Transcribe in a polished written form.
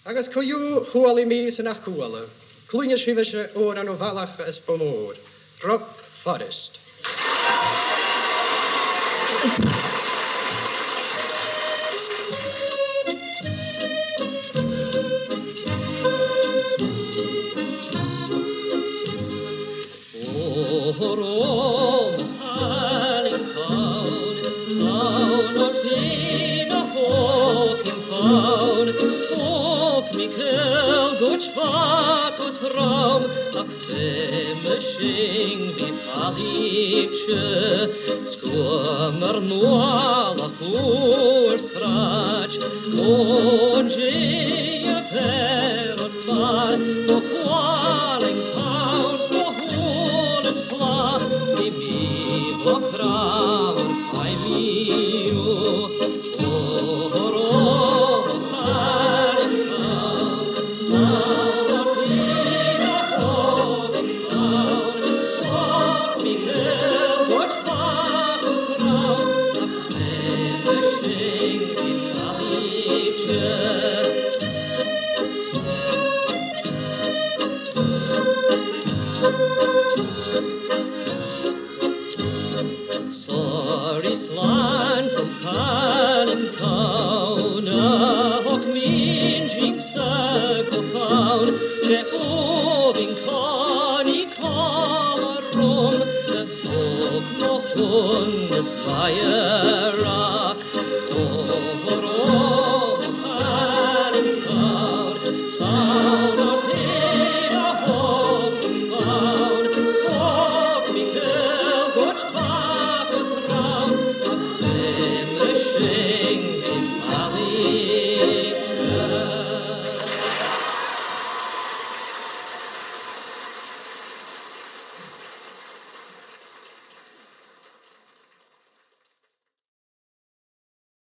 Agus coiú chuálaí mís nach chuála. Clúine sibise ó an bhealach is pomór. Rock Forest. Bak och trouw, ach femme sing vi falitje, skommer noala voor strach, onje je